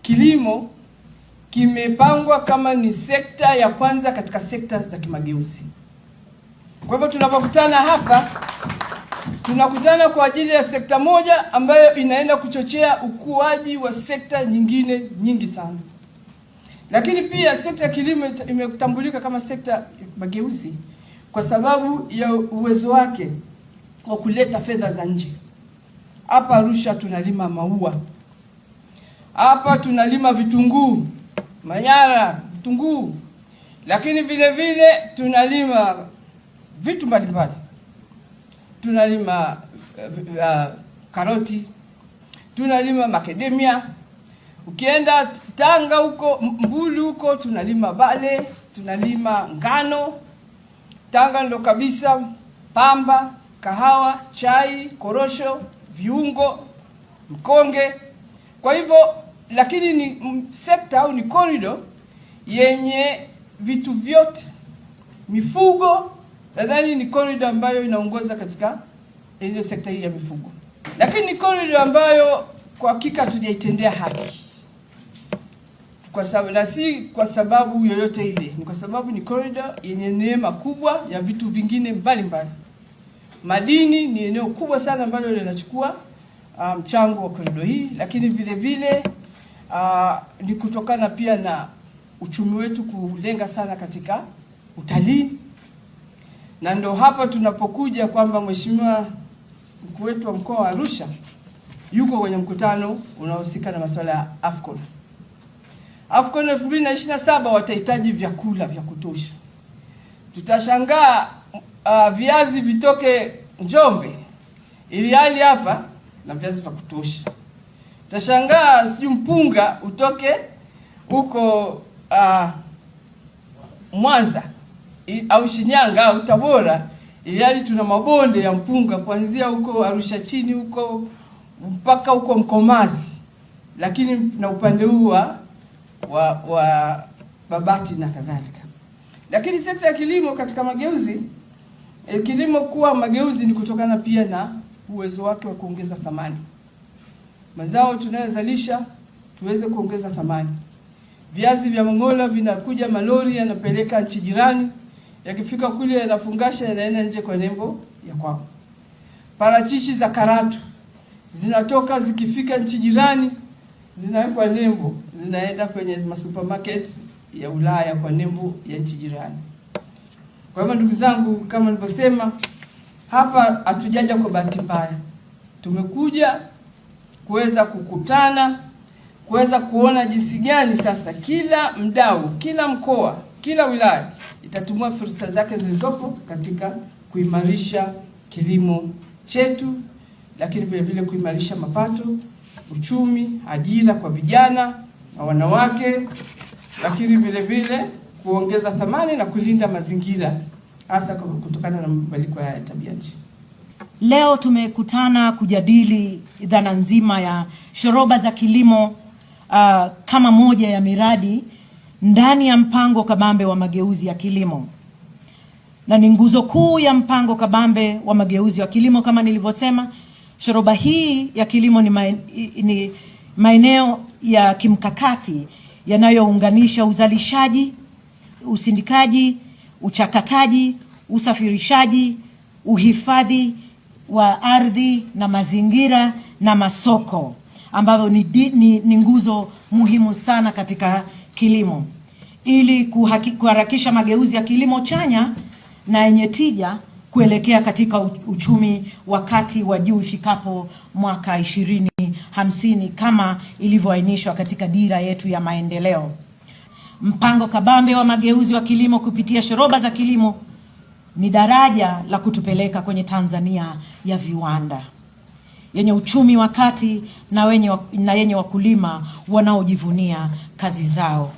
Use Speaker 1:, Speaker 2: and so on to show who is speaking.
Speaker 1: kilimo kimepangwa kama ni sekta ya kwanza katika sekta za kimageuzi. Kwa hivyo tunapokutana hapa, tunakutana kwa ajili ya sekta moja ambayo inaenda kuchochea ukuaji wa sekta nyingine nyingi sana. Lakini pia sekta ya kilimo imetambulika kama sekta ya mageuzi kwa sababu ya uwezo wake wa kuleta fedha za nje. Hapa Arusha tunalima maua. Hapa tunalima vitunguu, Manyara, vitunguu. Lakini vile vile tunalima vitu mbalimbali. Tunalima karoti, tunalima macadamia. Ukienda Tanga huko, Mbulu huko, tunalima bale, tunalima ngano. Tanga ndo kabisa, pamba, kahawa, chai, korosho, viungo, mkonge. Kwa hivyo, lakini ni sekta au ni corridor yenye vitu vyote. Mifugo, nadhani ni corridor ambayo inaongoza katika ile sekta hii ya mifugo. Lakini ni corridor ambayo kwa hakika tujaitendea haki. Kwa sababu, na si kwa sababu yoyote ile, ni kwa sababu ni corridor yenye neema kubwa ya vitu vingine mbalimbali. Madini ni eneo kubwa sana ambalo linachukua mchango wa corridor hii, lakini vile vile ni kutokana pia na uchumi wetu kulenga sana katika utalii. Na ndio hapa tunapokuja kwamba Mheshimiwa mkuu wetu wa mkoa wa Arusha yuko kwenye mkutano unaohusika na masuala ya AFCON. AFCON 2027 watahitaji vyakula vya kutosha. Tutashangaa viazi vitoke Njombe ili hali hapa na viazi vya kutosha. Tutashangaa sijui mpunga utoke huko Mwanza au Shinyanga au Tabora ili hali tuna mabonde ya mpunga kuanzia huko Arusha chini huko mpaka huko Mkomazi. Lakini na upande huu wa Babati na kadhalika. Lakini sekta ya kilimo katika mageuzi, kilimo kuwa mageuzi ni kutokana pia na uwezo wake wa kuongeza thamani. Mazao tunayozalisha tuweze kuongeza thamani. Viazi vya Mongola vinakuja malori yanapeleka nchi jirani, yakifika kule yanafungasha yanaenda nje kwa nembo ya kwao. Parachichi za Karatu zinatoka zikifika nchi jirani zinawekwa nembo, zinaenda kwenye masupermarket ya Ulaya kwa nembo ya nchi jirani. Kwa hivyo ndugu zangu, kama nilivyosema, hapa hatujaja kwa bahati mbaya. Tumekuja kuweza kukutana, kuweza kuona jinsi gani sasa kila mdau, kila mkoa, kila wilaya itatumia fursa zake zilizopo katika kuimarisha kilimo chetu, lakini vile vile kuimarisha mapato, uchumi, ajira kwa vijana na wanawake, lakini vile vile kuongeza thamani na kulinda mazingira hasa kutokana na mabadiliko ya tabia nchi.
Speaker 2: Leo tumekutana kujadili dhana nzima ya shoroba za kilimo kama moja ya miradi ndani ya mpango kabambe wa mageuzi ya kilimo. Na ni nguzo kuu ya mpango kabambe wa mageuzi ya kilimo. Kama nilivyosema, shoroba hii ya kilimo ni maeneo ya kimkakati yanayounganisha uzalishaji, usindikaji, uchakataji, usafirishaji, uhifadhi wa ardhi na mazingira na masoko, ambavyo ni nguzo muhimu sana katika kilimo, ili kuharakisha mageuzi ya kilimo chanya na yenye tija kuelekea katika uchumi wa kati wa juu ifikapo mwaka 2050 kama ilivyoainishwa katika dira yetu ya maendeleo. Mpango kabambe wa mageuzi wa kilimo kupitia shoroba za kilimo ni daraja la kutupeleka kwenye Tanzania ya viwanda yenye uchumi wa kati na yenye wakulima wanaojivunia kazi zao.